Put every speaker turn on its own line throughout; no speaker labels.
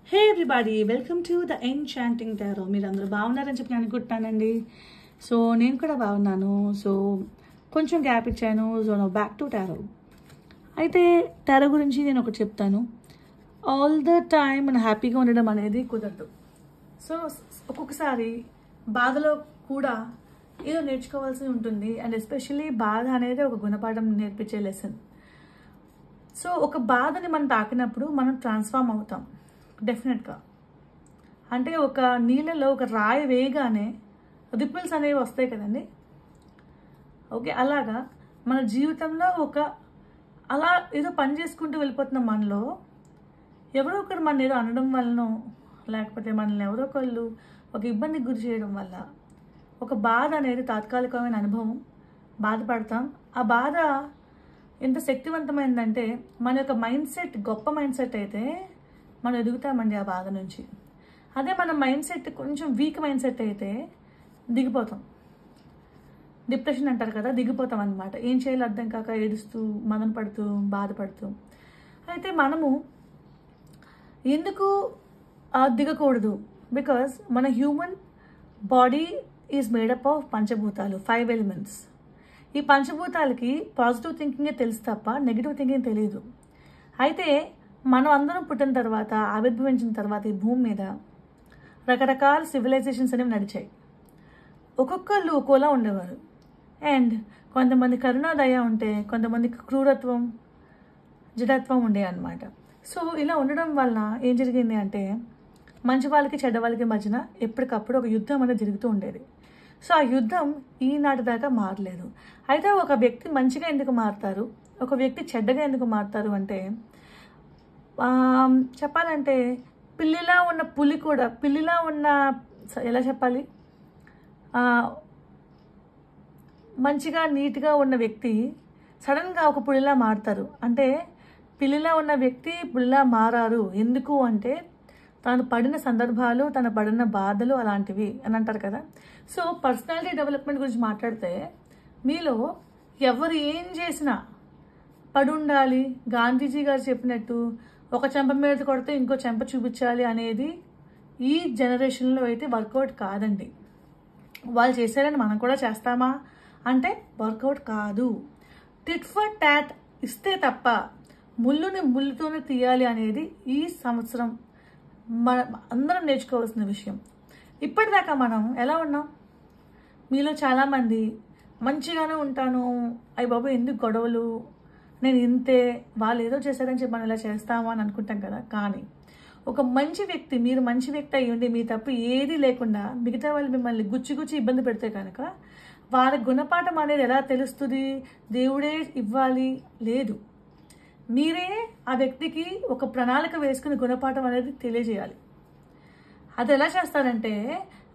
Hey everybody, welcome to the enchanting tarot. మీరు అందరూ బాగున్నారని చెప్పి నేను అనుకుంటున్నానండి. సో నేను కూడా బాగున్నాను. సో కొంచెం గ్యాప్ ఇచ్చాను. So now back to tarot. అయితే టారో గురించి నేను ఒకటి చెప్తాను. ఆల్ ద టైమ్ మనం హ్యాపీగా ఉండడం అనేది కుదరదు. సో ఒక్కొక్కసారి బాధలో కూడా ఏదో నేర్చుకోవాల్సి ఉంటుంది. అండ్ ఎస్పెషల్లీ బాధ అనేది ఒక గుణపాఠం నేర్పించే లెసన్. సో ఒక బాధని మనం తాకినప్పుడు మనం ట్రాన్స్ఫార్మ్ అవుతాం డెఫినెట్గా. అంటే ఒక నీళ్ళలో ఒక రాయి వేయగానే రిపుల్స్ అనేవి వస్తాయి కదండి. ఓకే, అలాగా మన జీవితంలో అలా ఏదో పని చేసుకుంటూ వెళ్ళిపోతున్న మనలో ఎవరో ఒకరు మన ఏదో అనడం వలనో, లేకపోతే మనల్ని ఎవరో ఒకళ్ళు ఒక ఇబ్బందికి గురి చేయడం వల్ల ఒక బాధ అనేది తాత్కాలికమైన అనుభవం, బాధపడతాం. ఆ బాధ ఎంత శక్తివంతమైందంటే మన యొక్క మైండ్ సెట్ గొప్ప మైండ్ సెట్ అయితే మనం ఎదుగుతామండి ఆ బాధ నుంచి. అదే మన మైండ్ సెట్ కొంచెం వీక్ మైండ్ సెట్ అయితే దిగిపోతాం. డిప్రెషన్ అంటారు కదా, దిగిపోతాం అనమాట. ఏం చేయాలో అర్థం కాక ఏడుస్తూ, మదన పడుతూ, బాధపడుతూ. అయితే మనము ఎందుకు దిగకూడదు? బికాజ్ మన human body is made up of పంచభూతాలు, 5 ఎలిమెంట్స్. ఈ పంచభూతాలకి పాజిటివ్ థింకింగే తెలుసు తప్ప నెగిటివ్ థింకింగ్ తెలియదు. అయితే మనం అందరం పుట్టిన తర్వాత, ఆవిర్భవించిన తర్వాత ఈ భూమి మీద రకరకాల సివిలైజేషన్స్ అనేవి నడిచాయి. ఒక్కొక్కళ్ళు ఒక్కోలా ఉండేవారు. అండ్ కొంతమంది కరుణాదయ ఉంటే, కొంతమందికి క్రూరత్వం, జడత్వం ఉండే అన్నమాట. సో ఇలా ఉండడం వలన ఏం జరిగింది అంటే మంచి వాళ్ళకి చెడ్డ వాళ్ళకి మధ్యన ఎప్పటికప్పుడు ఒక యుద్ధం అనేది జరుగుతూ ఉండేది. సో ఆ యుద్ధం ఈనాటి దాకా మారలేదు. అయితే ఒక వ్యక్తి మంచిగా ఎందుకు మారుతారు, ఒక వ్యక్తి చెడ్డగా ఎందుకు మారుతారు అంటే, చెప్పాలంటే పిల్లిలా ఉన్న పులి కూడా, పిల్లిలా ఉన్న ఎలా చెప్పాలి, మంచిగా నీట్గా ఉన్న వ్యక్తి సడన్గా ఒక పులిలా మారుతారు. అంటే పిల్లిలా ఉన్న వ్యక్తి పులిలా మారారు ఎందుకు అంటే తను పడిన సందర్భాలు, తను పడిన బాధలు అలాంటివి అని అంటారు కదా. సో పర్సనాలిటీ డెవలప్మెంట్ గురించి మాట్లాడితే మీలో ఎవరు ఏం చేసినా పడుండాలి. గాంధీజీ గారు చెప్పినట్టు ఒక చెంప మీద కొడితే ఇంకో చెంప చూపించాలి అనేది ఈ జనరేషన్లో అయితే వర్కౌట్ కాదండి. వాళ్ళు చేశారని మనం కూడా చేస్తామా అంటే వర్కౌట్ కాదు. టిట్ ఫర్ టాట్ ఇస్తే తప్ప ముళ్ళుని ముళ్ళుతోనే తీయాలి అనేది ఈ సంవత్సరం అందరం నేర్చుకోవాల్సిన విషయం. ఇప్పటిదాకా మనం ఎలా ఉన్నాం? మీలో చాలామంది మంచిగానే ఉంటాను, అయ్య బాబు ఎందుకు గొడవలు, నేను ఇంతే, వాళ్ళు ఏదో చేశారని చెప్పి మనం ఇలా చేస్తామా అని అనుకుంటాం కదా. కానీ ఒక మంచి వ్యక్తి, మీరు మంచి వ్యక్తి అయ్యండి, మీ తప్పు ఏది లేకుండా మిగతా వాళ్ళు మిమ్మల్ని గుచ్చి ఇబ్బంది పెడితే కనుక వారి గుణపాఠం అనేది ఎలా తెలుస్తుంది? దేవుడే ఇవ్వాలి లేదు, మీరే ఆ వ్యక్తికి ఒక ప్రణాళిక వేసుకుని గుణపాఠం అనేది తెలియజేయాలి. అది ఎలా చేస్తారంటే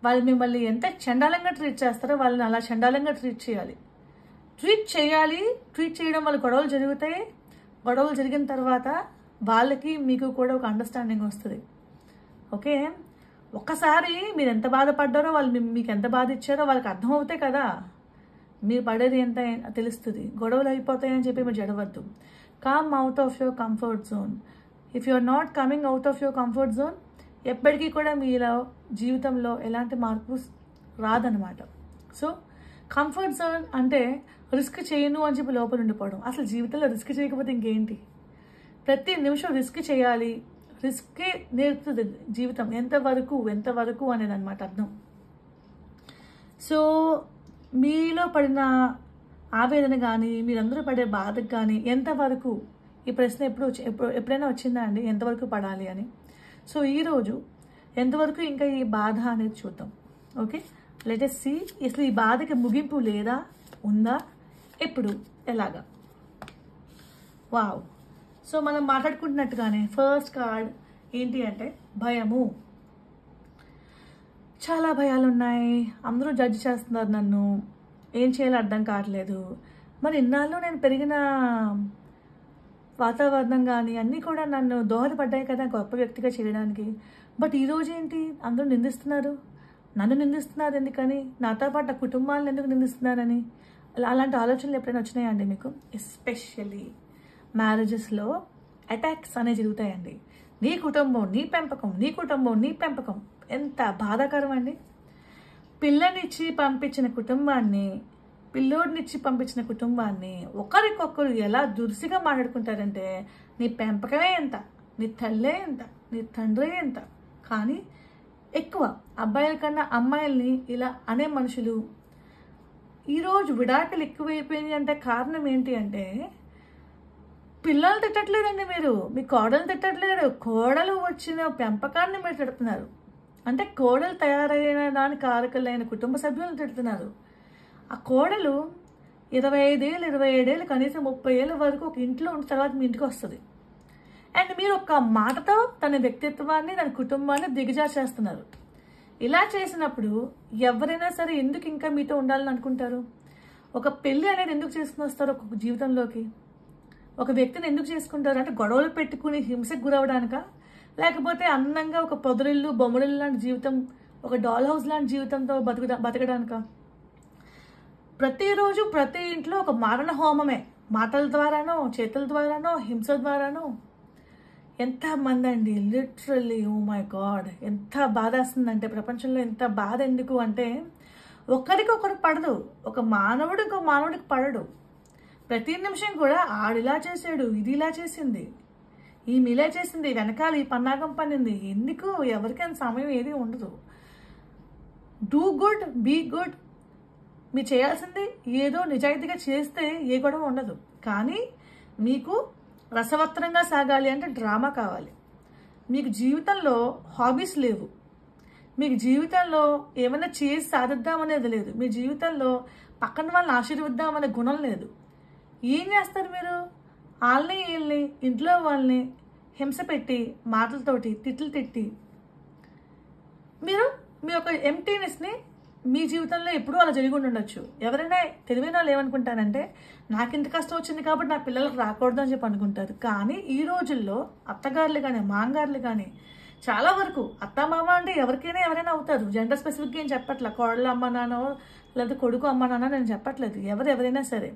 వాళ్ళు మిమ్మల్ని ఎంత చండాలంగా ట్రీట్ చేస్తారో వాళ్ళని అలా చండాలంగా ట్రీట్ చేయాలి. ట్రీట్ చేయడం వల్ల గొడవలు జరుగుతాయి. గొడవలు జరిగిన తర్వాత వాళ్ళకి మీకు కూడా ఒక అండర్స్టాండింగ్ వస్తుంది. ఓకే, ఒక్కసారి మీరు ఎంత బాధపడ్డారో, వాళ్ళు మీకు ఎంత బాధ ఇచ్చారో వాళ్ళకి అర్థమవుతాయి కదా, మీరు పడేది ఎంత తెలుస్తుంది. గొడవలు అయిపోతాయని చెప్పి మీరు జడవద్దు. Come out of your comfort zone. If you are not coming out of your comfort zone, ఎప్పటికీ కూడా మీలో జీవితంలో ఎలాంటి మార్పు రాదనమాట. సో కంఫర్ట్ జోన్ అంటే రిస్క్ చేయను అని చెప్పి లోపల ఉండిపోవడం. అసలు జీవితంలో రిస్క్ చేయకపోతే ఇంకేంటి? ప్రతి నిమిషం రిస్క్ చేయాలి. రిస్కే నేర్పుతుంది జీవితం, ఎంతవరకు అనేది అనమాట అర్థం. సో మీలో పడిన ఆవేదన కానీ, మీరందరూ పడే బాధకు కానీ ఎంతవరకు, ఈ ప్రశ్న ఎప్పుడైనా వచ్చిందా అండి, ఎంతవరకు పడాలి అని? సో ఈరోజు ఎంతవరకు ఇంకా ఈ బాధ అనేది చూద్దాం. ఓకే, లెట్ us see అసలు ఈ బాధకి ముగింపు లేదా, ఉందా, ఎప్పుడు, ఎలాగా. వావ్. సో మనం మాట్లాడుకుంటున్నట్టుగానే ఫస్ట్ కార్డ్ ఏంటి అంటే భయము. చాలా భయాలు ఉన్నాయి. అందరూ జడ్జ్ చేస్తున్నారు నన్ను, ఏం చేయాలో అర్థం కావట్లేదు. మరి ఇన్నాళ్ళు నేను పెరిగిన వాతావరణం కానీ అన్నీ కూడా నన్ను దోహదపడ్డాయి కదా గొప్ప వ్యక్తిగా చేయడానికి. బట్ ఈరోజు ఏంటి అందరూ నిందిస్తున్నారు, నన్ను నిందిస్తున్నారు ఎందుకని, నాతో పాటు నా కుటుంబాలను ఎందుకు నిందిస్తున్నారని. అలాంటి ఆలోచనలు ఎప్పుడైనా వచ్చినాయా అండి మీకు? ఎస్పెషల్లీ మ్యారేజెస్లో అటాక్స్ అనేవి జరుగుతాయండి. నీ కుటుంబం నీ పెంపకం, నీ కుటుంబం నీ పెంపకం. ఎంత బాధాకరం అండి. పిల్లనిచ్చి పంపించిన కుటుంబాన్ని, పిల్లోడినిచ్చి పంపించిన కుటుంబాన్ని ఒకరికొకరు ఎలా దురుసుగా మాట్లాడుకుంటారంటే, నీ పెంపకమే ఎంత, నీ తల్లే ఎంత, నీ తండ్రే ఎంత. కానీ ఎక్కువ అబ్బాయిల కన్నా అమ్మాయిల్ని ఇలా అనే మనుషులు. ఈరోజు విడాకులు ఎక్కువైపోయింది అంటే కారణం ఏంటి అంటే, పిల్లలు తిట్టట్లేదండి మీరు, మీ కోడలు తిట్టట్లేదు, కోడలు వచ్చిన పెంపకాన్ని మీరు తిడుతున్నారు. అంటే కోడలు తయారైన దానికి కారకులైన కుటుంబ సభ్యులను తిడుతున్నారు. ఆ కోడలు 25 ఏళ్ళు 27 ఏళ్ళు కనీసం 30 ఏళ్ళ వరకు ఒక ఇంట్లో ఉన్న తర్వాత మీ ఇంటికి వస్తుంది. అండ్ మీరు ఒక మాటతో తన వ్యక్తిత్వాన్ని, తన కుటుంబాన్ని దిగజార్చేస్తున్నారు. ఇలా చేసినప్పుడు ఎవరైనా సరే ఎందుకు ఇంకా మీతో ఉండాలని అనుకుంటారు? ఒక పెళ్ళి అనేది ఎందుకు చేసుకుని వస్తారు ఒక జీవితంలోకి? ఒక వ్యక్తిని ఎందుకు చేసుకుంటారు అంటే గొడవలు పెట్టుకుని హింసకు గురవడానిక, లేకపోతే అందంగా ఒక పొదరిల్లు బొమ్మరిల్లు లాంటి జీవితం, ఒక డాల్ హౌస్ లాంటి జీవితంతో బతకడానిక? ప్రతిరోజు ప్రతి ఇంట్లో ఒక మారణ హోమమే, మాటల ద్వారానో చేతుల ద్వారానో హింస ద్వారానో. ఎంతమంది అండి, లిటరల్లీ ఓ మై గాడ్, ఎంత బాధ వస్తుందంటే ప్రపంచంలో ఎంత బాధ ఎందుకు అంటే, ఒకరికొకరు పడదు, ఒక మానవుడు ఇంకో మానవుడికి పడడు. ప్రతి నిమిషం కూడా ఆడిలా చేశాడు, ఇది ఇలా చేసింది, ఈమె ఇలా చేసింది, వెనకాల ఈ పన్నాగం పనింది. ఎందుకు? ఎవరికైనా సమయం ఏది ఉండదు. Do good, be good. మీరు చేయాల్సింది ఏదో నిజాయితీగా చేస్తే ఏ గొడవ ఉండదు. కానీ మీకు రసవత్తరంగా సాగాలి అంటే డ్రామా కావాలి. మీకు జీవితంలో హాబీస్ లేవు, మీకు జీవితంలో ఏమైనా చేసి సాధిద్దామనేది లేదు, మీ జీవితంలో పక్కన వాళ్ళని ఆశీర్వదిద్దామనే గుణం లేదు. ఏం చేస్తారు మీరు? వాళ్ళని వీళ్ళని ఇంట్లో వాళ్ళని హింస పెట్టి, మాటలతోటి తిట్లు తిట్టి, మీరు మీ యొక్క ఎంప్టీనెస్ని మీ జీవితంలో ఎప్పుడూ అలా జరిగి ఉండొచ్చు. ఎవరైనా తెలివైన వాళ్ళు ఏమనుకుంటారంటే, నాకు ఇంత కష్టం వచ్చింది కాబట్టి నా పిల్లలకు రాకూడదు అని చెప్పి అనుకుంటారు. కానీ ఈ రోజుల్లో అత్తగారులు కానీ మాంగారులు కానీ చాలా వరకు అత్త మామ అంటే ఎవరైనా అవుతారు. జెండర్ స్పెసిఫిక్గా ఏం చెప్పట్లేదు. కోడలు అమ్మ నాన్న లేదా కొడుకు అమ్మ నాన్న నేను చెప్పట్లేదు. ఎవరైనా సరే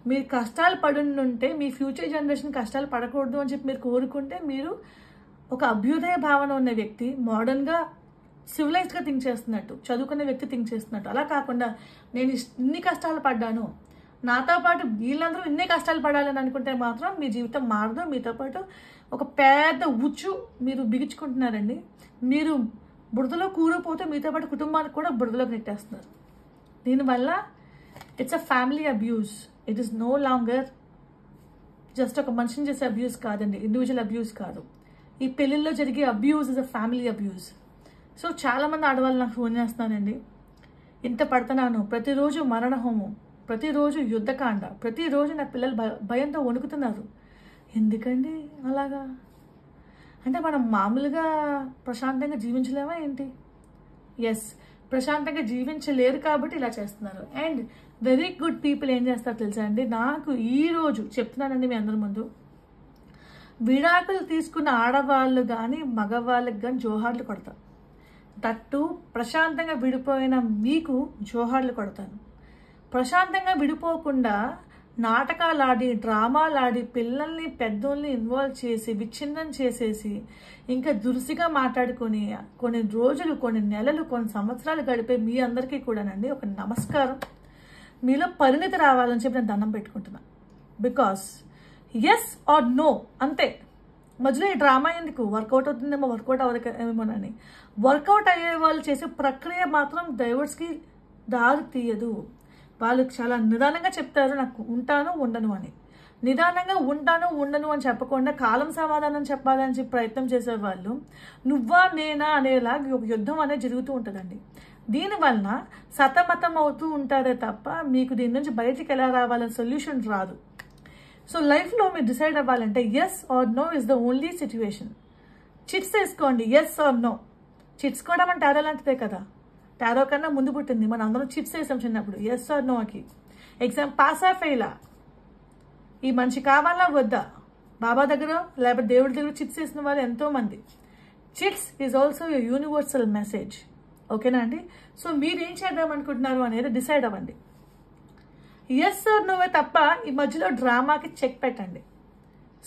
మీరు కష్టాలు పడుంటే, మీ ఫ్యూచర్ జనరేషన్ కష్టాలు పడకూడదు అని చెప్పి మీరు కోరుకుంటే, మీరు ఒక అభ్యుదయ భావన ఉన్న వ్యక్తి, మోడర్న్గా సివిలైజ్డ్గా థింక్ చేస్తున్నట్టు, చదువుకునే వ్యక్తి థింక్ చేస్తున్నట్టు. అలా కాకుండా నేను ఇన్ని కష్టాలు పడ్డాను, నాతో పాటు వీళ్ళందరూ ఇన్నే కష్టాలు పడాలని అనుకుంటే మాత్రం మీ జీవితం మారదు. మీతో పాటు ఒక పెద్ద ఉచ్చు మీరు బిగించుకుంటున్నారండి. మీరు బురదలో కూరుపోతే మీతో పాటు కుటుంబానికి కూడా బురదలోకి నెట్టేస్తున్నారు. దీనివల్ల it's a family abuse. It is no longer just ఒక మనిషిని చేసే అబ్యూస్ కాదండి, ఇండివిజువల్ అబ్యూస్ కాదు. ఈ పెళ్ళిళ్ళలో జరిగే abuse is a family abuse. So చాలామంది ఆడవాళ్ళు నాకు ఫోన్ చేస్తున్నానండి, ఇంత పడుతున్నాను, ప్రతిరోజు మరణ హోమం, ప్రతిరోజు యుద్ధకాండ, ప్రతిరోజు నా పిల్లలు భయంతో వణుకుతున్నారు. ఎందుకండి అలాగా? అంటే మనం మామూలుగా ప్రశాంతంగా జీవించలేమా ఏంటి? ఎస్, ప్రశాంతంగా జీవించలేరు కాబట్టి ఇలా చేస్తున్నారు. అండ్ వెరీ గుడ్ పీపుల్ ఏం చేస్తారు తెలుసా అండి? నాకు ఈరోజు చెప్తున్నానండి మీ అందరి ముందు, విడాకులు తీసుకున్న ఆడవాళ్ళు కానీ మగవాళ్ళకి కానీ జోహార్లు కొడతారు. తట్టు ప్రశాంతంగా విడిపోయిన మీకు జోహార్లు కొడతాను. ప్రశాంతంగా విడిపోకుండా నాటకాలు ఆడి, డ్రామాలు ఆడి, పిల్లల్ని పెద్దోళ్ళని ఇన్వాల్వ్ చేసి విచ్ఛిన్నం చేసేసి ఇంకా దురుసుగా మాట్లాడుకొని కొన్ని రోజులు, కొన్ని నెలలు, కొన్ని సంవత్సరాలు గడిపే మీ అందరికీ కూడానండి ఒక నమస్కారం. మీలో పరిణితి రావాలని చెప్పి నేను దండం పెట్టుకుంటున్నా. బికాస్ ఎస్ ఆర్ నో అంతే. మధ్యలో ఈ డ్రామా ఎందుకు? వర్కౌట్ అవుతుందేమో, వర్కౌట్ అవ్వదేమోనని. వర్కౌట్ అయ్యే వాళ్ళు చేసే ప్రక్రియ మాత్రం డైవర్స్కి దారి తీయదు. వాళ్ళు చాలా నిదానంగా చెప్తారు, నాకు ఉంటాను ఉండను అని. నిదానంగా ఉంటాను ఉండను అని చెప్పకుండా కాలం సమాధానం చెప్పాలని చెప్పి ప్రయత్నం చేసేవాళ్ళు నువ్వా నేనా అనేలా ఒక యుద్ధం అనేది జరుగుతూ ఉంటుందండి. దీనివలన సతమతం అవుతూ ఉంటారే తప్ప మీకు దీని నుంచి బయటికి ఎలా రావాలని సొల్యూషన్ రాదు. సో లైఫ్లో మీరు డిసైడ్ అవ్వాలంటే yes or no is the only situation. Chits వేసుకోండి, ఎస్ ఆర్ నో. చిట్స్ కూడా మన టారో లాంటిదే కదా. టారో కన్నా ముందు పుట్టింది. మనం అందరం చిట్స్ వేసాం చిన్నప్పుడు, ఎస్ ఆర్ నోకి. ఎగ్జామ్ పాసా ఫెయిలా, ఈ మనిషి కావాలా వద్దా, బాబా దగ్గర లేకపోతే దేవుడి దగ్గర చిట్స్ వేసిన వాళ్ళు ఎంతోమంది. Chits is also a universal message. ఓకేనా అండి? సో మీరేం చేద్దాం అనుకుంటున్నారు అనేది డిసైడ్ అవ్వండి. ఎస్ ఆర్ నోవే తప్ప ఈ మధ్యలో డ్రామాకి చెక్ పెట్టండి.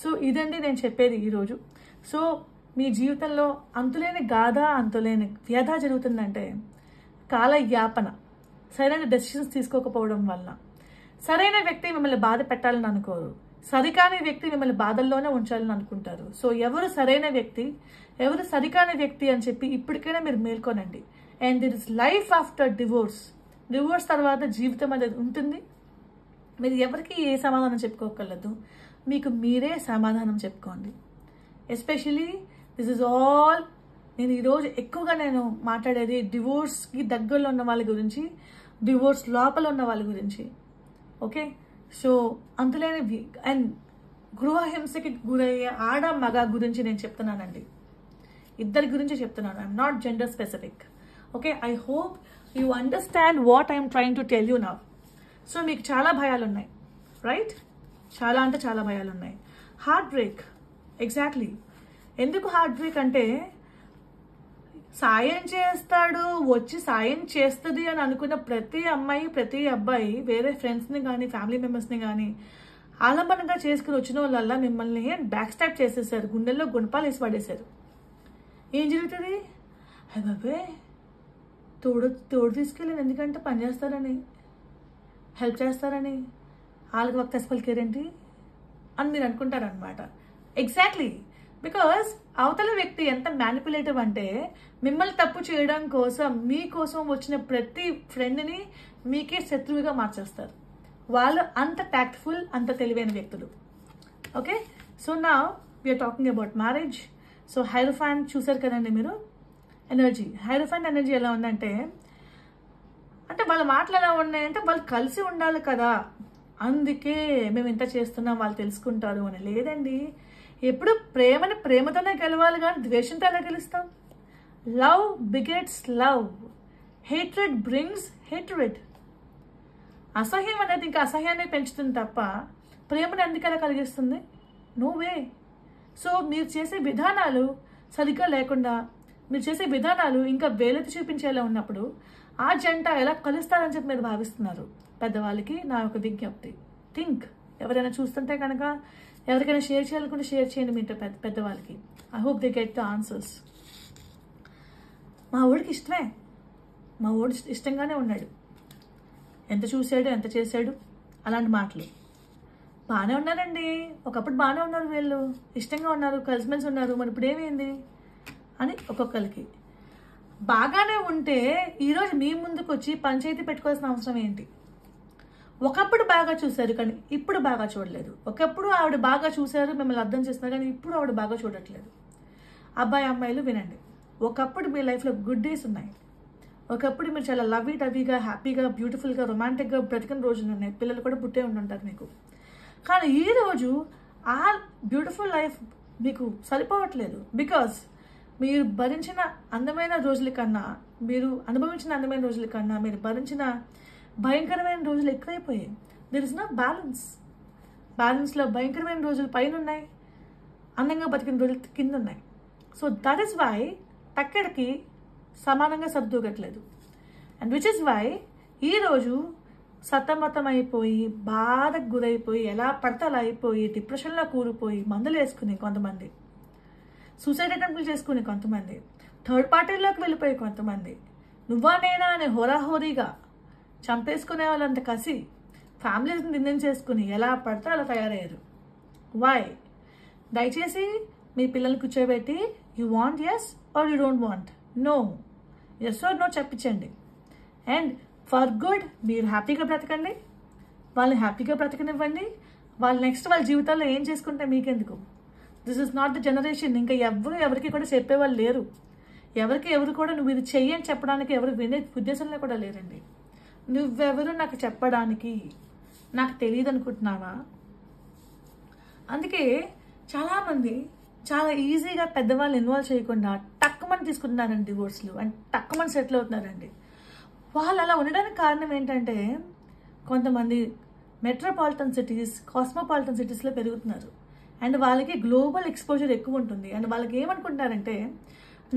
సో ఇదండి నేను చెప్పేది ఈరోజు. సో మీ జీవితంలో అంతులేని గాథ, అంతులేని వ్యధ జరుగుతుందంటే కాలయాపన, సరైన డెసిషన్స్ తీసుకోకపోవడం వల్ల. సరైన వ్యక్తి మిమ్మల్ని బాధ పెట్టాలని అనుకోరు, సరికాని వ్యక్తి మిమ్మల్ని బాధల్లోనే ఉంచాలని అనుకుంటారు. సో ఎవరు సరైన వ్యక్తి, ఎవరు సరికాని వ్యక్తి అని చెప్పి ఇప్పటికైనా మీరు మేల్కొనండి. And there is life after divorce. Divorce తర్వాత జీవితం అనేది ఉంటుంది. మీరు ఎవరికి ఏ సమాధానం చెప్పుకోగలదు, మీకు మీరే సమాధానం చెప్పుకోండి. ఎస్పెషలీ దిస్ ఇస్ ఆల్, నేను ఈరోజు ఎక్కువగా నేను మాట్లాడేది డివోర్స్కి దగ్గరలో ఉన్న వాళ్ళ గురించి, డివోర్స్ లోపల ఉన్న వాళ్ళ గురించి. ఓకే, సో అంతులేని అండ్ గృహహింసకి గురయ్యే ఆడ మగ గురించి నేను చెప్తున్నానండి, ఇద్దరి గురించి చెప్తున్నాను. I'm not gender specific. Okay, I hope you understand what I'm trying to tell you now. So మీకు చాలా భయాలు ఉన్నాయి, రైట్? చాలా అంటే చాలా భయాలు ఉన్నాయి. Heart break, exactly. ఎందుకు హార్ట్ బ్రేక్ అంటే, సాయం చేస్తాడు, వచ్చి సాయం చేస్తుంది అని అనుకున్న ప్రతి అమ్మాయి, ప్రతి అబ్బాయి వేరే ఫ్రెండ్స్ని కానీ ఫ్యామిలీ మెంబర్స్ని కానీ ఆలంబనంగా చేసుకుని వచ్చిన వాళ్ళల్లా మిమ్మల్ని బ్యాక్ స్టాప్ చేసేసారు, గుండెల్లో గుణపాలు వేసి పడేశారు. ఏం జరుగుతుంది? బాబే తోడు తీసుకెళ్ళాను, ఎందుకంటే పని చేస్తారని, హెల్ప్ చేస్తారని, వాళ్ళకి ఒక పలికేరేంటి అని మీరు అనుకుంటారనమాట. ఎగ్జాక్ట్లీ, బికాస్ అవతల వ్యక్తి ఎంత మ్యానిపులేటివ్ అంటే మిమ్మల్ని తప్పు చేయడం కోసం మీకోసం వచ్చిన ప్రతి ఫ్రెండ్ని మీకే శత్రువుగా మార్చేస్తారు. వాళ్ళు అంత టాక్ట్ఫుల్, అంత తెలివైన వ్యక్తులు. Okay, so now we're talking about marriage. So హైరోఫాన్ చూసారు కదండి మీరు, ఎనర్జీ. హైరోఫాన్ ఎనర్జీ ఎలా ఉందంటే, అంటే వాళ్ళ మాటలు ఎలా ఉన్నాయంటే వాళ్ళు కలిసి ఉండాలి కదా, అందుకే మేము ఇంత చేస్తున్నాం, వాళ్ళు తెలుసుకుంటారు అని. లేదండి, ఎప్పుడు ప్రేమని ప్రేమతోనే గెలవాలి కానీ ద్వేషంతో ఎలా గెలుస్తాం? Love begets love, hatred brings hatred. అసహ్యం అనేది ఇంకా అసహ్యాన్ని పెంచుతుంది తప్ప ప్రేమను ఎందుకలా కలిగిస్తుంది? No way. సో మీరు చేసే విధానాలు సరిగ్గా లేకుండా, మీరు చేసే విధానాలు ఇంకా వేలెత్తి చూపించేలా ఉన్నప్పుడు ఆ జంట ఎలా కలుస్తారని చెప్పి మీరు భావిస్తున్నారు. పెద్దవాళ్ళకి నా ఒక విజ్ఞప్తి, థింక్. ఎవరైనా చూస్తుంటే కనుక ఎవరికైనా షేర్ చేయాలనుకుంటే షేర్ చేయండి మీ పెద్దవాళ్ళకి. I hope they get the answers. మా ఊడికి ఇష్టమే, మా ఊడి ఇష్టంగానే ఉన్నాడు, ఎంత చూశాడు, ఎంత చేశాడు, అలాంటి మాటలు. బాగానే ఉన్నారండి, ఒకప్పుడు బాగానే ఉన్నారు, వీళ్ళు ఇష్టంగా ఉన్నారు, కలిసిమెలిసి ఉన్నారు, మరి ఇప్పుడు ఏమైంది అని ఒక్కొక్కరికి. బాగానే ఉంటే ఈరోజు మీ ముందుకు వచ్చి పంచాయతీ పెట్టుకోవాల్సిన అవసరం ఏంటి? ఒకప్పుడు బాగా చూశారు కానీ ఇప్పుడు బాగా చూడలేదు. ఒకప్పుడు ఆవిడ బాగా చూశారు, మిమ్మల్ని అర్థం చేస్తున్నారు, కానీ ఇప్పుడు ఆవిడ బాగా చూడట్లేదు. అబ్బాయి అమ్మాయిలు వినండి, ఒకప్పుడు మీ లైఫ్లో గుడ్ డేస్ ఉన్నాయి, ఒకప్పుడు మీరు చాలా లవ్వీ టవీగా, హ్యాపీగా, బ్యూటిఫుల్గా, రొమాంటిక్గా బ్రతికిన రోజులు ఉన్నాయి, పిల్లలు కూడా పుట్టే ఉండుంటారు మీకు. కానీ ఈరోజు ఆ బ్యూటిఫుల్ లైఫ్ మీకు సరిపోవట్లేదు. బికాస్ మీరు భరించిన అందమైన రోజుల కన్నా, మీరు అనుభవించిన అందమైన రోజుల కన్నా మీరు భరించిన భయంకరమైన రోజులు ఎక్కువైపోయాయి. There is no balance. బ్యాలెన్స్లో భయంకరమైన రోజులు పైన ఉన్నాయి, అందంగా బతికిన రోజులు కింద ఉన్నాయి. సో దట్ ఈస్ వై తక్కడికి సమానంగా సర్దుగట్లేదు. అండ్ విచ్ ఇస్ వై ఈరోజు సతమతం అయిపోయి, బాధకు గురైపోయి, ఎలా పడితే అలా అయిపోయి, డిప్రెషన్లో కూలిపోయి, మందులు వేసుకుని కొంతమంది, సూసైడ్ అటెంప్ట్లు చేసుకుని కొంతమంది, థర్డ్ పార్టీలోకి వెళ్ళిపోయి కొంతమంది, నువ్వా నేనా అని హోరాహోరీగా చంపేసుకునే వాళ్ళంత కసి, ఫ్యామిలీస్ని నిందించేసుకుని ఎలా పడితే అలా తయారయ్యారు. వై? దయచేసి మీ పిల్లల్ని కూర్చోబెట్టి you want yes or you don't want no, yes or no చెప్పించండి. అండ్ ఫర్ గుడ్ మీరు హ్యాపీగా బ్రతకండి, వాళ్ళని హ్యాపీగా బ్రతకనివ్వండి. వాళ్ళు నెక్స్ట్ వాళ్ళ జీవితాల్లో ఏం చేసుకుంటే మీకెందుకు? This is not the generation. ఇంకా ఎవరికి కూడా చెప్పేవాళ్ళు లేరు, ఎవరు కూడా నువ్వు ఇది చెయ్యి అని చెప్పడానికి ఎవరు వినే ఉద్దేశంలో కూడా లేరండి. నువ్వెవరు నాకు చెప్పడానికి? నాకు తెలియదు అనుకుంటున్నావా? అందుకే చాలామంది చాలా ఈజీగా పెద్దవాళ్ళు ఇన్వాల్వ్ చేయకుండా టక్కుమని తీసుకుంటున్నారండి డివోర్స్లు, అండ్ టక్కుమని సెటిల్ అవుతున్నారండి. వాళ్ళు అలా ఉండడానికి కారణం ఏంటంటే, కొంతమంది మెట్రోపాలిటన్ సిటీస్, కాస్మోపాలిటన్ సిటీస్లో పెరుగుతున్నారు, అండ్ వాళ్ళకి గ్లోబల్ ఎక్స్పోజర్ ఎక్కువ ఉంటుంది. అండ్ వాళ్ళకి ఏమనుకుంటారంటే,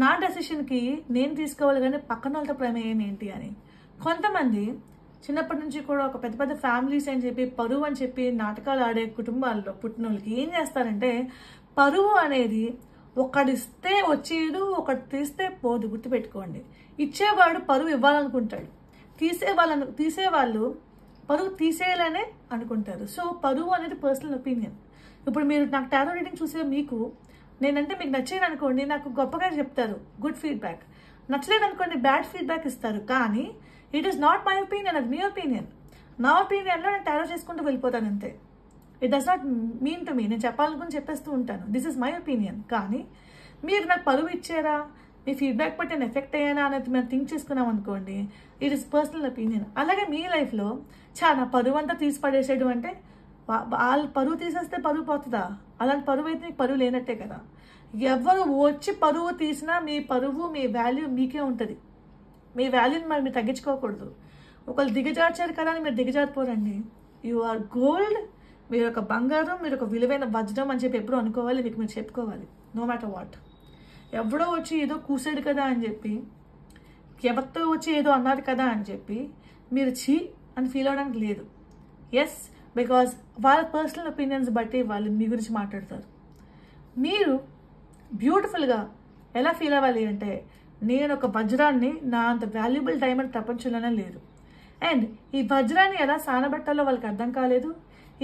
నా డెసిషన్కి నేను తీసుకోవాలి కానీ పక్కన వాళ్ళతో ప్రమేయం ఏంటి అని. కొంతమంది చిన్నప్పటి నుంచి కూడా ఒక పెద్ద పెద్ద ఫ్యామిలీస్ అని చెప్పి, పరువు అని చెప్పి నాటకాలు ఆడే కుటుంబాల్లో పుట్టిన వాళ్ళకి ఏం చేస్తారంటే, పరువు అనేది ఒకడిస్తే వచ్చేది, ఒకటి తీస్తే పోదు. గుర్తుపెట్టుకోండి. ఇచ్చేవాడు పరువు ఇవ్వాలనుకుంటాడు, తీసేవాళ్ళు పరువు తీసేయాలనే అనుకుంటారు. సో పరువు అనేది పర్సనల్ ఒపీనియన్. ఇప్పుడు మీరు నాకు టారో రీడింగ్ చూసే మీకు నేనంటే మీకు నచ్చేది అనుకోండి, నాకు గొప్పగా చెప్తారు, గుడ్ ఫీడ్బ్యాక్. నచ్చలేదు అనుకోండి, బ్యాడ్ ఫీడ్బ్యాక్ ఇస్తారు. కానీ it is not my opinion, అది మీ ఒపీనియన్. నా ఒపీనియన్లో నేను టారో చేసుకుంటూ వెళ్ళిపోతాను అంతే. It does not mean to me. నేను చెప్పాలనుకుని చెప్పేస్తూ ఉంటాను, దిస్ ఇస్ మై ఒపీనియన్. కానీ మీరు నాకు పరువు ఇచ్చారా, మీ ఫీడ్బ్యాక్ బట్టి నేను ఎఫెక్ట్ అయ్యానా అనేది మేము థింక్ చేసుకున్నాం అనుకోండి, ఇట్ ఈస్ పర్సనల్ ఒపీనియన్. అలాగే మీ లైఫ్లో చాలా పరువు అంతా తీసి పడేసేయడం అంటే, వాళ్ళు పరువు తీసేస్తే పరువు పోతుందా? అలాంటి పరువు అయితే మీకు పరువు లేనట్టే కదా. ఎవరు వచ్చి పరువు తీసినా మీ పరువు, మీ వాల్యూ మీకే ఉంటుంది. మీ వాల్యూని మరి మీరు తగ్గించుకోకూడదు. ఒకళ్ళు దిగజార్చారు కదా అని మీరు దిగజారిపోరండి. You are gold. మీరు ఒక బంగారం, మీరు ఒక విలువైన వజ్రం అని చెప్పి ఎప్పుడూ అనుకోవాలి, మీకు మీరు చెప్పుకోవాలి. No matter what. ఎవడో వచ్చి ఏదో కూసాడు కదా అని చెప్పి, ఎవరితో వచ్చి ఏదో అన్నారు కదా అని చెప్పి మీరు చీ అని ఫీల్ అవ్వడానికి లేదు. ఎస్, బికాజ్ వాళ్ళ పర్సనల్ ఒపీనియన్స్ బట్టి వాళ్ళు మీ గురించి మాట్లాడతారు. మీరు బ్యూటిఫుల్గా ఎలా ఫీల్ అవ్వాలి అంటే, నేను ఒక వజ్రాన్ని, నా అంత వాల్యుబుల్ డైమండ్ ప్రపంచంలోనే లేదు. అండ్ ఈ వజ్రాన్ని ఎలా సానబెట్టాలో వాళ్ళకి అర్థం కాలేదు,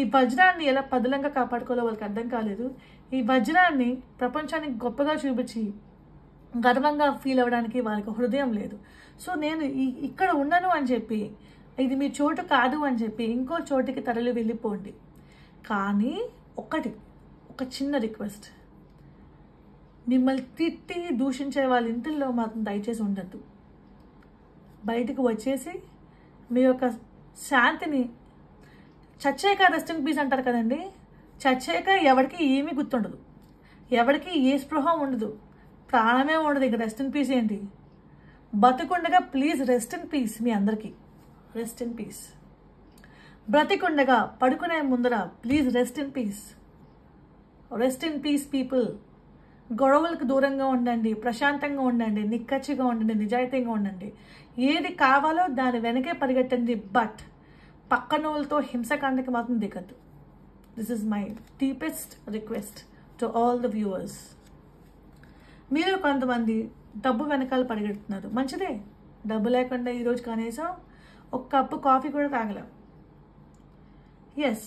ఈ వజ్రాన్ని ఎలా పదులంగా కాపాడుకోవాలో వాళ్ళకి అర్థం కాలేదు, ఈ వజ్రాన్ని ప్రపంచానికి గొప్పగా చూపించి గర్వంగా ఫీల్ అవ్వడానికి వాళ్ళకి హృదయం లేదు. సో నేను ఇక్కడ ఉన్నాను అని చెప్పి, ఇది మీ చోటు కాదు అని చెప్పి ఇంకో చోటికి తరలి వెళ్ళిపోండి. కానీ ఒక చిన్న రిక్వెస్ట్, మిమ్మల్ని తిట్టి దూషించే వాళ్ళ ఇంటిల్లో మాత్రం దయచేసి ఉండద్దు. బయటకు వచ్చేసి మీ యొక్క శాంతిని, చచ్చాక రెస్ట్ ఇన్ పీస్ అంటారు కదండి, చచ్చాక ఎవరికి ఏమీ గుర్తుండదు, ఎవరికి ఏ స్పృహ ఉండదు, ప్రాణమే ఉండదు. ఇక రెస్ట్ ఇన్ పీస్ ఏంటి? బతికుండగా ప్లీజ్ రెస్ట్ ఇన్ పీస్. మీ అందరికీ రెస్ట్ ఇన్ పీస్. బ్రతికుండగా పడుకునే ముందర please rest in peace. Rest in peace people. గొడవలకు దూరంగా ఉండండి, ప్రశాంతంగా ఉండండి, నిక్కచ్చిగా ఉండండి, నిజాయితీగా ఉండండి. ఏది కావాలో దాని వెనకే పరిగెట్టండి. బట్ పక్కనోళ్ళతో హింసకాండకి మాత్రం దిగద్దు. This is my deepest request to all the viewers. మీరు కొంతమంది డబ్బు వెనకాల పరిగెడుతున్నారు, మంచిదే. డబ్బు లేకుండా ఈరోజు కనీసం ఒక కప్పు కాఫీ కూడా తాగలేం. ఎస్,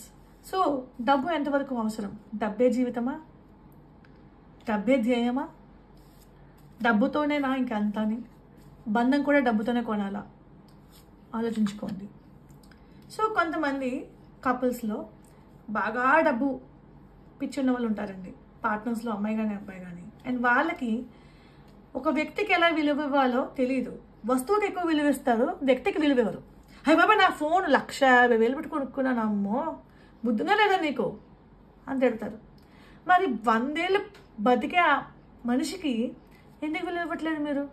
సో డబ్బు ఎంతవరకు అవసరం? డబ్బే జీవితమా? డబ్బే ధ్యేయమా? డబ్బుతోనేనా ఇంకంతాని? బంధం కూడా డబ్బుతోనే కొనాలా? ఆలోచించుకోండి. సో కొంతమంది కపుల్స్లో బాగా డబ్బు పిచ్చున్న వాళ్ళు ఉంటారండి, పార్ట్నర్స్లో అమ్మాయి కానీ అబ్బాయి కానీ. అండ్ వాళ్ళకి ఒక వ్యక్తికి ఎలా విలువ ఇవ్వాలో తెలియదు. వస్తువుకి ఎక్కువ విలువ ఇస్తారు, వ్యక్తికి విలువ ఇవ్వరు. అయ్య బాబా, నా ఫోన్ 1,50,000 పెట్టి కొనుక్కున్నాను, అమ్మో బుద్ధిగా లేదా నీకు అని తిడతారు. మరి 100 ఏళ్ళు బతికే మనిషికి ఎందుకు విలువ ఇవ్వట్లేదు మీరు?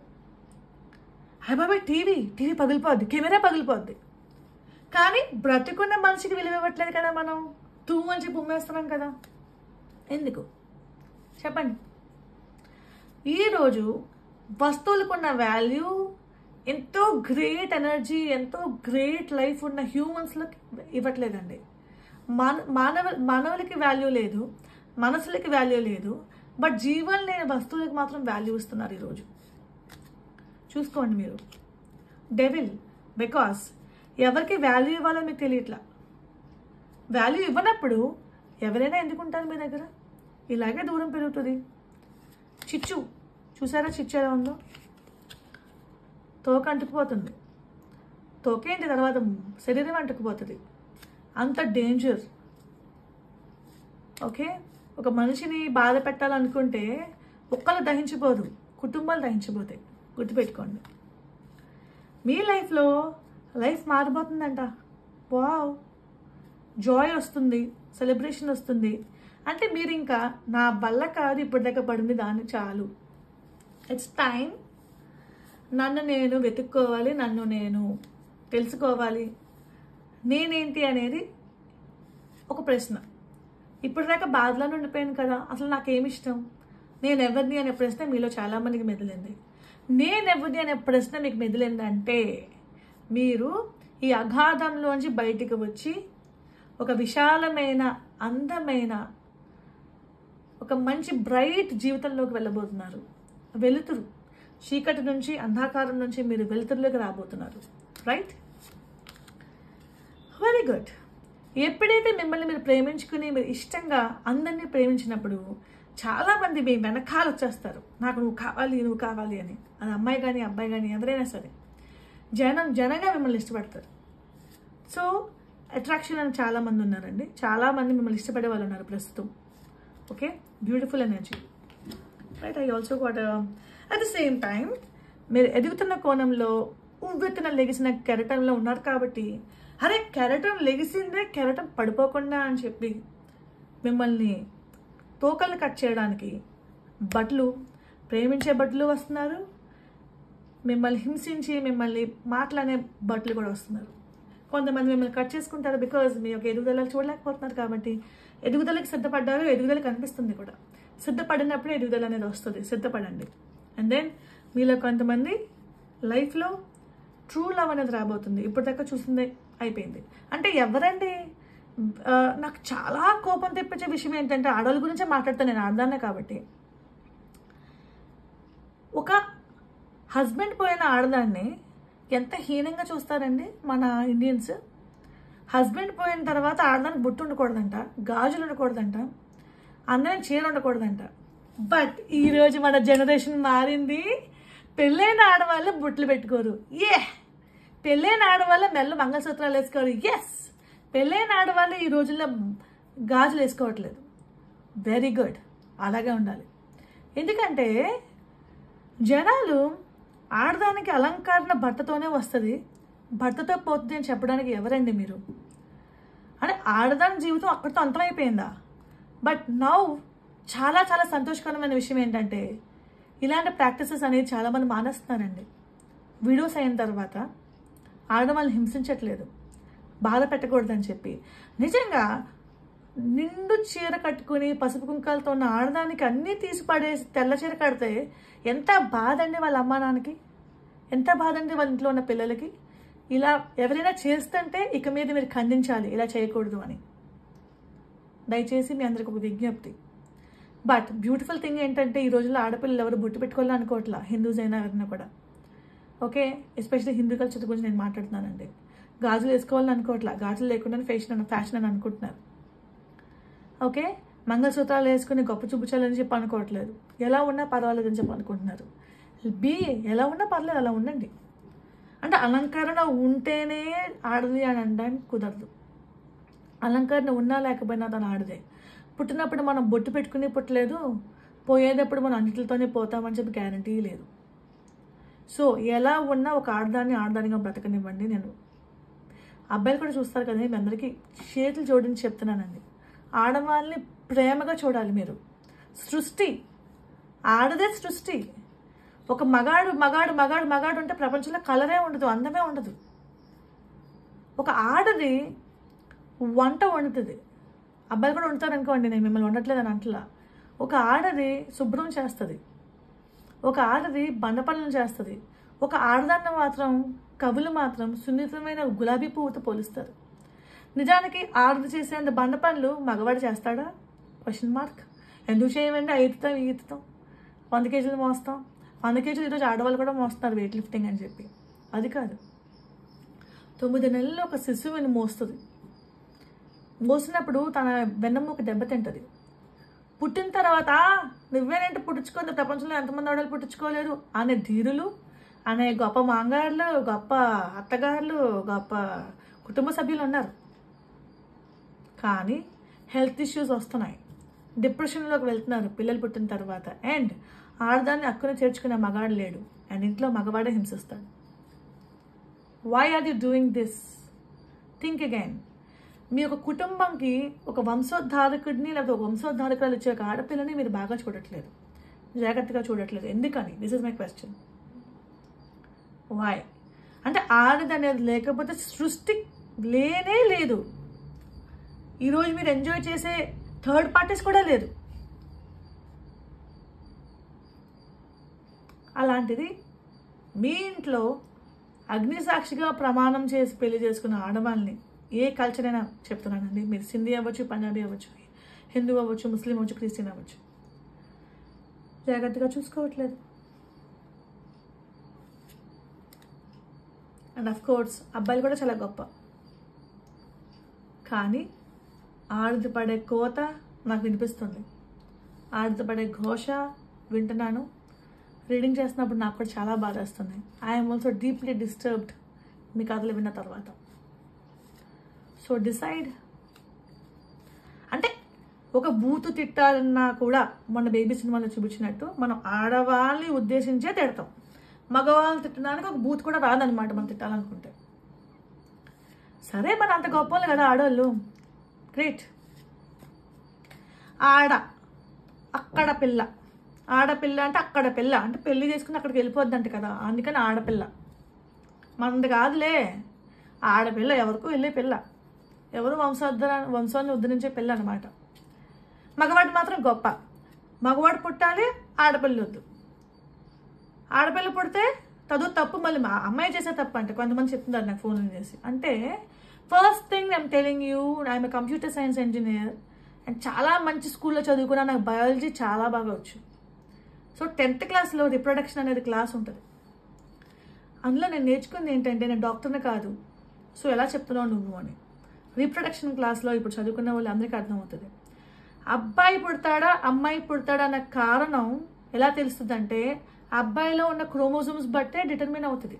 అయ్య బాబాయ్, టీవీ పగిలిపోద్ది, కెమెరా పగిలిపోద్ది. కానీ బ్రతికున్న మనిషికి విలువ ఇవ్వట్లేదు కదా. మనం తూ అని చెప్పి ఉమ్మేస్తున్నాం కదా. ఎందుకు చెప్పండి? ఈరోజు వస్తువులకున్న వాల్యూ ఎంతో గ్రేట్ ఎనర్జీ, ఎంతో గ్రేట్ లైఫ్ ఉన్న హ్యూమన్స్లోకి ఇవ్వట్లేదండి. మానవులకి వాల్యూ లేదు, మనసులకి వాల్యూ లేదు. బట్ జీవం లేని వస్తువులకు మాత్రం వాల్యూ ఇస్తున్నారు ఈరోజు. చూసుకోండి మీరు. డెవిల్. బికాస్ ఎవరికి వాల్యూ ఇవ్వాలో మీకు తెలియట్లా. వాల్యూ ఇవ్వనప్పుడు ఎవరైనా ఎందుకుంటారు మీ దగ్గర? ఇలాగే దూరం పెరుగుతుంది. చిచ్చు చూసారా? చిచ్చు ఎలా ఉందో? తోక అంటుకుపోతుంది. తోకేంటి తర్వాత శరీరం అంటుకుపోతుంది. అంత డేంజర్. ఓకే, ఒక మనిషిని బాధ పెట్టాలనుకుంటే ఒక్కళ్ళు దహించిపోదు, కుటుంబాలు దహించిపోతాయి. గుర్తుపెట్టుకోండి. మీ లైఫ్లో లైఫ్ మారిపోతుందంట. వావ్, జాయ్ వస్తుంది, సెలబ్రేషన్ వస్తుంది. అంటే మీరు ఇంకా నా వల్ల కాదు ఇప్పటిదాకా పడింది, దాన్ని చాలు, ఇట్స్ టైం నన్ను నేను వెతుక్కోవాలి, నన్ను నేను తెలుసుకోవాలి, నేనేంటి అనేది ఒక ప్రశ్న. ఇప్పటిదాకా బాధలో ఉండిపోయాను కదా, అసలు నాకేమి ఇష్టం, నేను ఎవరిని అనే ప్రశ్న మీలో చాలామందికి మెదిలింది. నేనెవరిని అనే ప్రశ్న మీకు మెదిలిందంటే మీరు ఈ అగాధంలోంచి బయటికి వచ్చి ఒక విశాలమైన, అందమైన, ఒక మంచి బ్రైట్ జీవితంలోకి వెళ్ళబోతున్నారు. వెలుతురు, చీకటి నుంచి, అంధకారం నుంచి మీరు వెలుతురులోకి రాబోతున్నారు. రైట్? Very good. ఎప్పుడైతే మిమ్మల్ని మీరు ప్రేమించుకుని మీరు ఇష్టంగా అందరినీ ప్రేమించినప్పుడు చాలామంది మీ వెనకాల వచ్చేస్తారు, నాకు నువ్వు కావాలి అని. అది అమ్మాయి కానీ అబ్బాయి కానీ ఎవరైనా సరే జనంగా మిమ్మల్ని ఇష్టపడతారు. సో అట్రాక్షన్ అని చాలామంది ఉన్నారండి, చాలామంది మిమ్మల్ని ఇష్టపడే వాళ్ళు ఉన్నారు ప్రస్తుతం. Okay, beautiful energy. Right? I also got at the same time మీరు ఎదుగుతున్న కోణంలో ఉవ్వెత్తున లెగిసిన కెరటంలో ఉన్నారు కాబట్టి, అరే కెరటం లెగిసిందే, కెరటం పడిపోకుండా అని చెప్పి మిమ్మల్ని తోకలు కట్ చేయడానికి భటులు, ప్రేమించే భటులు వస్తున్నారు, మిమ్మల్ని హింసించి మిమ్మల్ని మాట్లాడే భటులు కూడా వస్తున్నారు. కొంతమంది మిమ్మల్ని కట్ చేసుకుంటారు బికాజ్ మీ యొక్క ఎదుగుదల చూడలేకపోతున్నారు కాబట్టి. ఎదుగుదలకి సిద్ధపడ్డారు, ఎదుగుదల కనిపిస్తుంది కూడా. సిద్ధపడినప్పుడు ఎదుగుదల అనేది వస్తుంది, సిద్ధపడండి. అండ్ దెన్ మీలో కొంతమంది లైఫ్లో ట్రూ లవ్ అనేది రాబోతుంది. ఇప్పటిదాకా చూసిందే అయిపోయింది. అంటే ఎవరండి? నాకు చాలా కోపం తెప్పించే విషయం ఏంటంటే, ఆడవాళ్ళ గురించే మాట్లాడతాను, నేను ఆడదాన్నే కాబట్టి. ఒక హస్బెండ్ పోయిన ఆడదాన్ని ఎంత హీనంగా చూస్తారండి మన ఇండియన్స్. హస్బెండ్ పోయిన తర్వాత ఆడదానికి బొట్టు ఉండకూడదంట, గాజులు ఉండకూడదంట, అందరం చీర ఉండకూడదంట. బట్ ఈరోజు మన జనరేషన్ మారింది. పెళ్ళైన ఆడవాళ్ళు బొట్లు పెట్టుకోరు. పెళ్ళైన ఆడవాళ్ళు మెల్ల మంగళసూత్రాలు వేసుకోరు. పెళ్ళైన ఆడవాళ్ళు ఈ రోజుల్లో గాజులు వేసుకోవట్లేదు. వెరీ గుడ్, అలాగే ఉండాలి. ఎందుకంటే జనాలు ఆడదానికి అలంకరణ భర్తతోనే వస్తుంది, భర్తతో పోతుంది అని చెప్పడానికి ఎవరండి మీరు? అంటే ఆడదాని జీవితం అక్కడితో అంతమైపోయిందా? బట్ నౌ చాలా చాలా సంతోషకరమైన విషయం ఏంటంటే, ఇలాంటి ప్రాక్టీసెస్ అనేది చాలామంది మానేస్తున్నారండి. వీడియోస్ అయిన తర్వాత ఆడవాళ్ళని హింసించట్లేదు, బాధ పెట్టకూడదని చెప్పి. నిజంగా నిండు చీర కట్టుకుని పసుపు కుంకాలతో ఉన్న ఆడదానికి అన్నీ తీసి పడేసి తెల్ల చీర కడితే ఎంత బాధ అండి వాళ్ళ అమ్మా నాన్నకి, ఎంత బాధ అండి వాళ్ళ ఇంట్లో ఉన్న పిల్లలకి. ఇలా ఎవరైనా చేస్తుంటే ఇక మీద మీరు ఖండించాలి, ఇలా చేయకూడదు అని. దయచేసి మీ అందరికి ఒక విజ్ఞప్తి. బట్ బ్యూటిఫుల్ థింగ్ ఏంటంటే, ఈ రోజుల్లో ఆడపిల్లలు ఎవరు బొట్టు పెట్టుకోవాలని అనుకోవట్లా, హిందూస్ అయినా ఎవరైనా కూడా. ఓకే, ఎస్పెషల్లీ హిందూ కల్చర్ గురించి నేను మాట్లాడుతున్నానండి. గాజులు వేసుకోవాలని అనుకోవట్లా, గాజులు లేకుండా ఫ్యాషన్ అని అనుకుంటున్నారు. ఓకే, మంగళసూత్రాలు వేసుకుని గొప్ప చూపించాలని చెప్పి అనుకోవట్లేదు, ఎలా ఉన్నా పర్వాలేదు అని చెప్పి అనుకుంటున్నారు. ఎలా ఉన్నా పర్లేదు, అలా ఉండండి. అంటే అలంకరణ ఉంటేనే ఆడది అని అనడానికి కుదరదు. అలంకరణ ఉన్నా లేకపోయినా తను ఆడదే. పుట్టినప్పుడు మనం బొట్టు పెట్టుకుని పుట్టలేదు, పోయేటప్పుడు మనం అన్నిటితోనే పోతామని చెప్పి గ్యారంటీ లేదు. సో ఎలా ఉన్నా ఒక ఆడదానిగా బ్రతకనివ్వండి. నేను అబ్బాయిలు కూడా చూస్తారు కదా, మీ అందరికీ చేతులు జోడించి చెప్తున్నానండి, ఆడవాళ్ళని ప్రేమగా చూడాలి మీరు. సృష్టి ఆడదే సృష్టి. ఒక మగాడు మగాడు మగాడు మగాడు ఉంటే ప్రపంచంలో కలరే ఉండదు, అందమే ఉండదు. ఒక ఆడది వంట వండుతుంది, అబ్బాయిలు కూడా వండుతారు అనుకోండి, నేను మిమ్మల్ని వండట్లేదు అని అంటలా. ఒక ఆడది శుభ్రం చేస్తుంది, ఒక ఆడది బండ పనులు చేస్తుంది. ఒక ఆడదాన్ని మాత్రం కవులు మాత్రం సున్నితమైన గులాబీ పువ్వుతో పోలుస్తారు. నిజానికి ఆడది చేసేంత బండ పనులు మగవాడు చేస్తాడా? Question mark. ఎందుకు చేయమండి? ఈతుతాం 100 కేజీలు మోస్తాం. 100 కేజీలు ఈరోజు ఆడవాళ్ళు కూడా మోస్తున్నారు వెయిట్ లిఫ్టింగ్ అని చెప్పి. అది కాదు, 9 నెలల్లో ఒక శిశువుని మోస్తుంది. మోసినప్పుడు తన వెన్నెముక దెబ్బతింటుంది. పుట్టిన తర్వాత నువ్వేనంటే పుట్టించుకోదు, ప్రపంచంలో ఎంతమంది ఆడవాళ్ళు పుట్టించుకోలేరు అనే ధీరులు, అనే గొప్ప మాంగారులు, గొప్ప అత్తగారులు, గొప్ప కుటుంబ సభ్యులు ఉన్నారు. కానీ హెల్త్ ఇష్యూస్ వస్తున్నాయి, డిప్రెషన్లోకి వెళ్తున్నారు పిల్లలు పుట్టిన తర్వాత. అండ్ ఆడదాన్ని అక్కున చేర్చుకునే మగాడు లేడు, అండ్ ఇంట్లో మగవాడే హింసిస్తాడు. Why are you doing this? Think again. మీ యొక్క కుటుంబంకి ఒక వంశోద్ధారకుడిని లేదా ఒక వంశోద్ధారకురాలు ఇచ్చే ఒక ఆడపిల్లని మీరు బాగా చూడట్లేదు, జాగ్రత్తగా చూడట్లేదు. ఎందుకని? This is my question. Why? అంటే ఆడది అనేది లేకపోతే సృష్టి లేనే లేదు. ఈరోజు మీరు ఎంజాయ్ చేసే థర్డ్ పార్టీస్ కూడా లేదు. అలాంటిది మీ ఇంట్లో అగ్నిసాక్షిగా ప్రమాణం చేసి పెళ్లి చేసుకున్న ఆడవాళ్ళని, ఏ కల్చర్ అయినా చెప్తున్నానండి, మీరు సింధీ అవ్వచ్చు, పంజాబీ అవ్వచ్చు, హిందూ అవ్వచ్చు, ముస్లిం అవ్వచ్చు, క్రిస్టియన్ అవ్వచ్చు, జాగ్రత్తగా చూసుకోవట్లేదు. అండ్ అఫ్ కోర్స్ అబ్బాయిలు కూడా చాలా గొప్ప, కానీ ఆడది పడే కోత నాకు వినిపిస్తుంది, ఆడది పడే ఘోష వింటున్నాను. రీడింగ్ చేస్తున్నప్పుడు నాకు కూడా చాలా బాధ వస్తుంది. ఐఎమ్ ఆల్సో డీప్లీ డిస్టర్బ్డ్ మీ కథలు విన్న తర్వాత. So decide. అంటే ఒక బూతు తిట్టాలన్నా కూడా మన బేబీ సినిమాలో చూపించినట్టు మనం ఆడవాళ్ళని ఉద్దేశించే తిడతాం. మగవాళ్ళని తిట్టడానికి ఒక బూత్ కూడా రాదనమాట మనం తిట్టాలనుకుంటే. సరే మన అంత గొప్పలు కదా ఆడవాళ్ళు, గ్రేట్. అక్కడ పిల్ల, ఆడపిల్ల అంటే అక్కడ పిల్ల అంటే పెళ్లి చేసుకుని అక్కడికి వెళ్ళిపోద్దంట కదా, అందుకని ఆడపిల్ల. మనది కాదులే ఆడపిల్ల, ఎవరికో వెళ్ళే పిల్ల, ఎవరు వంశాన్ని ఉద్ధరించే పిల్ల అనమాట. మగవాడు మాత్రం గొప్ప, మగవాడు పుట్టాలి, ఆడపిల్ల వద్దు. ఆడపిల్ల పుడితే చదువు తప్పు, మళ్ళీ మా అమ్మాయి చేసే తప్పు అంటే కొంతమంది చెప్తున్నారు నాకు ఫోన్ చేసి. అంటే first thing I'm telling you, I'm a computer science engineer and చాలా మంచి స్కూల్లో చదువుకున్నా, నాకు బయాలజీ చాలా బాగా వచ్చు. సో 10th క్లాస్లో రిప్రొడక్షన్ అనేది క్లాస్ ఉంటుంది. అందులో నేను నేర్చుకుంది ఏంటంటే, నేను డాక్టర్ని కాదు, సో ఎలా చెప్తున్నావు నువ్వు అని. రీప్రొడక్షన్ క్లాస్లో ఇప్పుడు చదువుకున్న వాళ్ళు అందరికీ అర్థమవుతుంది. అబ్బాయి పుడతాడా అమ్మాయి పుడతాడా అన్న కారణం ఎలా తెలుస్తుందంటే, అబ్బాయిలో ఉన్న క్రోమోజోమ్స్ బట్టే డిటర్మిన్ అవుతుంది.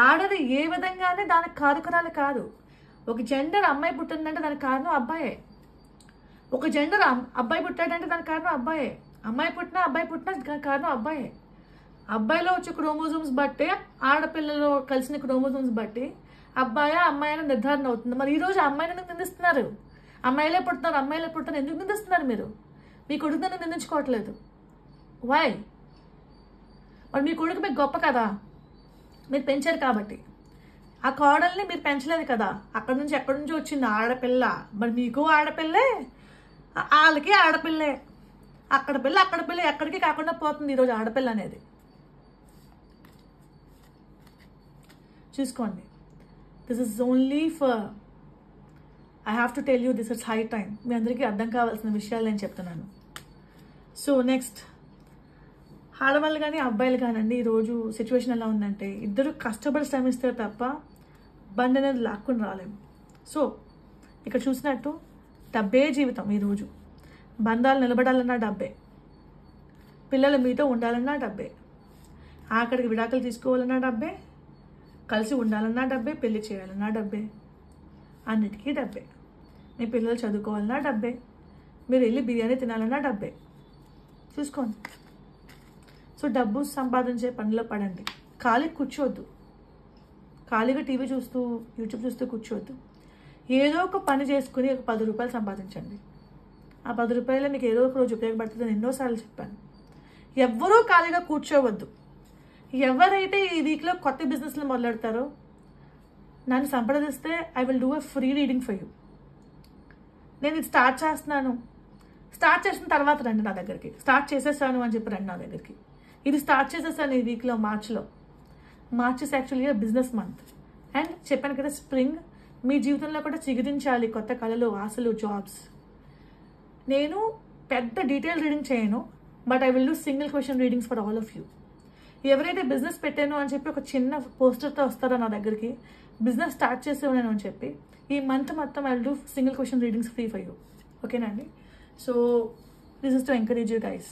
ఆడది ఏ విధంగానే దానికి కారకురాలు కాదు. ఒక జెండర్ అమ్మాయి పుట్టిందంటే దానికి కారణం అబ్బాయే, ఒక జెండర్ అబ్బాయి పుట్టాడంటే దానికి కారణం అబ్బాయే, అమ్మాయి పుట్టినా అబ్బాయి పుట్టినా దానికి కారణం అబ్బాయే. అబ్బాయిలో వచ్చే క్రోమోజోమ్స్ బట్టే, ఆడపిల్లలో కలిసిన క్రోమోజోమ్స్ బట్టి అబ్బాయా అమ్మాయిని నిర్ధారణ అవుతుంది. మరి ఈరోజు అమ్మాయిని ఎందుకు నిందిస్తున్నారు? అమ్మాయిలే పుడుతున్నారు ఎందుకు నిందిస్తున్నారు మీరు? మీ కొడుకుని నిందించుకోవట్లేదు. వై? మరి మీ కొడుకు మీకు గొప్ప కదా, మీరు పెంచారు కాబట్టి. ఆ కోడల్ని మీరు పెంచలేదు కదా, ఎక్కడి నుంచి వచ్చింది ఆడపిల్ల. మరి మీకు ఆడపిల్లే, వాళ్ళకి ఆడపిల్లే. అక్కడ పిల్ల ఎక్కడికి కాకుండా పోతుంది ఈరోజు ఆడపిల్ల అనేది. చూసుకోండి. This is only for, I have to tell you, this is high time. మీ అందరికీ అర్థం కావాల్సిన విషయాలు నేను చెప్తున్నాను. సో నెక్స్ట్, ఆడవాళ్ళు కానీ అబ్బాయిలు కానండి, ఈరోజు సిచ్యువేషన్ ఎలా ఉందంటే, ఇద్దరు కష్టపడి శ్రమిస్తే తప్ప బండి అనేది లాక్కుని రాలేము. సో ఇక్కడ చూసినట్టు డబ్బే జీవితం. ఈరోజు బంధాలు నిలబడాలన్నా డబ్బే, పిల్లలు మీతో ఉండాలన్నా డబ్బే, ఆఖరికి విడాకులు తీసుకోవాలన్నా డబ్బే, కలిసి ఉండాలన్నా డబ్బే, పెళ్లి చేయాలన్నా డబ్బే, అన్నిటికీ డబ్బే. మీ పిల్లలు చదువుకోవాలన్నా డబ్బే, మీరు వెళ్ళి బిర్యానీ తినాలన్నా డబ్బే. చూసుకోండి. సో డబ్బు సంపాదించే పనిలో పడండి, ఖాళీ కూర్చోవద్దు. ఖాళీగా టీవీ చూస్తూ యూట్యూబ్ చూస్తూ కూర్చోవద్దు. ఏదో ఒక పని చేసుకుని ఒక 10 రూపాయలు సంపాదించండి. ఆ 10 రూపాయలు మీకు ఏదో ఒక రోజు ఉపయోగపడుతుందని ఎన్నోసార్లు చెప్పాను. ఎవ్వరూ ఖాళీగా కూర్చోవద్దు. ఎవరైతే ఈ వీక్లో కొత్త బిజినెస్లు మొదలెడతారో నన్ను సంప్రదిస్తే I will do a free reading for you. నేను ఇది స్టార్ట్ చేస్తున్నాను, స్టార్ట్ చేసిన తర్వాత రండి నా దగ్గరికి. స్టార్ట్ చేసేసాను అని చెప్పి రండి నా దగ్గరికి. ఇది స్టార్ట్ చేసేసాను ఈ వీక్లో, మార్చ్ ఇస్ యాక్చువల్గా బిజినెస్ మంత్. అండ్ చెప్పాను కదా, స్ప్రింగ్ మీ జీవితంలో కూడా చిగురించాలి కొత్త కళలు, ఆశలు, జాబ్స్. నేను పెద్ద డీటెయిల్ రీడింగ్ చేయను, but I will do single question readings for all of you. ఎవరైతే బిజినెస్ పెట్టాను అని చెప్పి ఒక చిన్న పోస్టర్తో వస్తారో నా దగ్గరికి, బిజినెస్ స్టార్ట్ చేసేవాను అని చెప్పి, ఈ మంత్ మొత్తం I will do single question readings free for you. ఓకేనా అండి? So this is to encourage you guys.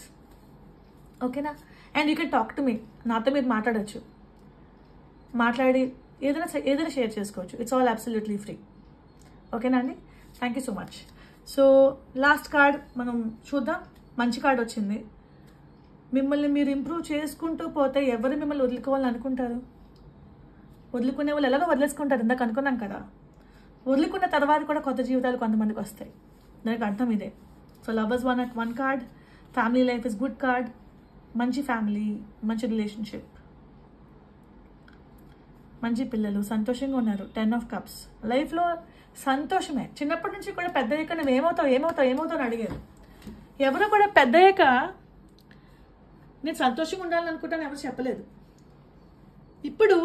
ఓకేనా? And you can talk to me, నాతో మీరు మాట్లాడచ్చు, మాట్లాడి ఏదైనా షేర్ చేసుకోవచ్చు. It's all absolutely free. ఓకేనా అండి? Thank you so much. So last card మనం చూద్దాం. మంచి కార్డ్ వచ్చింది. మిమ్మల్ని మీరు ఇంప్రూవ్ చేసుకుంటూ పోతే ఎవరు మిమ్మల్ని వదులుకోవాలని అనుకుంటారు? వదులుకునే వాళ్ళు ఎలాగో వదిలేసుకుంటారు, ఇందాక అనుకున్నాం కదా. వదులుకున్న తర్వాత కూడా కొత్త జీవితాలు కొంతమందికి వస్తాయి, దానికి అర్థం ఇదే. So lovers one card, family life is good card. మంచి ఫ్యామిలీ, మంచి రిలేషన్షిప్, మంచి పిల్లలు, సంతోషంగా ఉన్నారు. 10 of Cups. లైఫ్లో సంతోషమే. చిన్నప్పటి నుంచి కూడా పెద్దయ్యాక నువ్వు ఏమవుతావు అని అడిగారు. ఎవరు కూడా పెద్దయ్యాక నేను సంతోషంగా ఉండాలని అనుకుంటాను ఎవరు చెప్పలేదు. ఇప్పుడు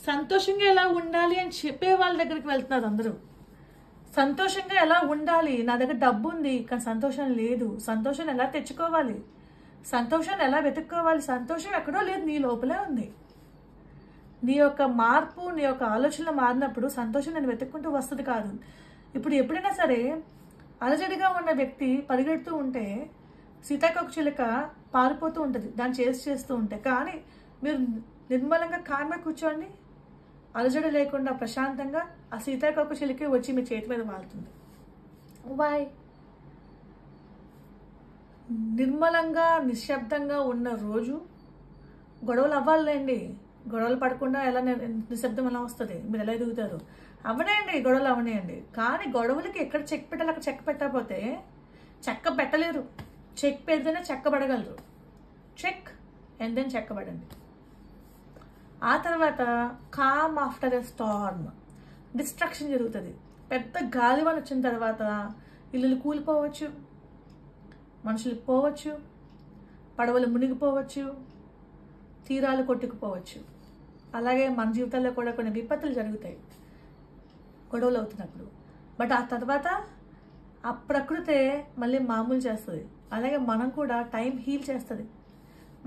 సంతోషంగా ఎలా ఉండాలి అని చెప్పే వాళ్ళ దగ్గరికి వెళ్తున్నారు అందరూ. సంతోషంగా ఎలా ఉండాలి, నా దగ్గర డబ్బు ఉంది కానీ సంతోషం లేదు, సంతోషం ఎలా తెచ్చుకోవాలి, సంతోషాన్ని ఎలా వెతుక్కోవాలి? సంతోషం ఎక్కడో లేదు, నీ లోపలే ఉంది. నీ యొక్క మార్పు, నీ యొక్క ఆలోచనలు మారినప్పుడు సంతోషం నేను వెతుక్కుంటూ వస్తుంది కాదు. ఇప్పుడు ఎప్పుడైనా సరే అలజడిగా ఉన్న వ్యక్తి పరిగెడుతూ ఉంటే సీతాకోకచిలుక పారిపోతూ ఉంటుంది, దాన్ని చేస్తూ ఉంటే. కానీ మీరు నిర్మలంగా కామ్గా కూర్చోండి, అలజడి లేకుండా ప్రశాంతంగా, ఆ సీతాకోకచిలుకే వచ్చి మీ చేతి మీద వాళ్తుంది. వాయ్? నిర్మలంగా నిశ్శబ్దంగా ఉన్న రోజు గొడవలు అవ్వాలండి. గొడవలు పడకుండా ఎలా నిశ్శబ్దం ఎలా వస్తుంది? మీరు ఎలా ఎదుగుతారు? అవనేయండి, గొడవలు అవనేయండి. కానీ గొడవలకి ఎక్కడ చెక్ పెట్టాలి అక్కడ చెక్ పెట్టకపోతే చెక్క పెట్టలేరు. చెక్ పెడితేనే చెక్కబడగలరు. చెక్ అండ్ దెన్ చెక్కబడండి. ఆ తర్వాత calm after a storm. Destruction జరుగుతుంది. పెద్ద గాలివాన వచ్చిన తర్వాత ఇల్లులు కూలిపోవచ్చు, మనుషులు పోవచ్చు, పడవలు మునిగిపోవచ్చు, తీరాలు కొట్టుకుపోవచ్చు. అలాగే మన జీవితాల్లో కూడా కొన్ని విపత్తులు జరుగుతాయి గొడవలు అవుతున్నప్పుడు. బట్ ఆ తర్వాత ఆ ప్రకృతే మళ్ళీ మామూలు చేస్తుంది. అలాగే మనం కూడా టైం హీల్ చేస్తుంది.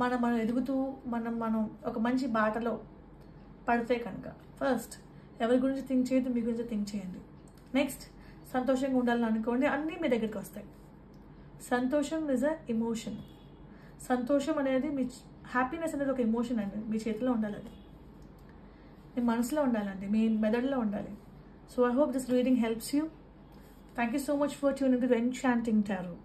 మనం ఎదుగుతూ మనం ఒక మంచి బాటలో పడితే కనుక ఫస్ట్ ఎవరి గురించి థింక్ చేయదు, మీ గురించి థింక్ చేయండి. నెక్స్ట్ సంతోషంగా ఉండాలని అనుకోండి, అన్నీ మీ దగ్గరికి వస్తాయి. సంతోషం ఇస్ అ ఎమోషన్. సంతోషం అనేది మీ హ్యాపీనెస్ అనేది ఒక ఎమోషన్ అండి. మీ చేతిలో ఉండాలి, అది మీ మనసులో ఉండాలండి, మీ మెదడులో ఉండాలి. So I hope this reading helps you. Thank you so much for tuning into the Enchanting Tarot.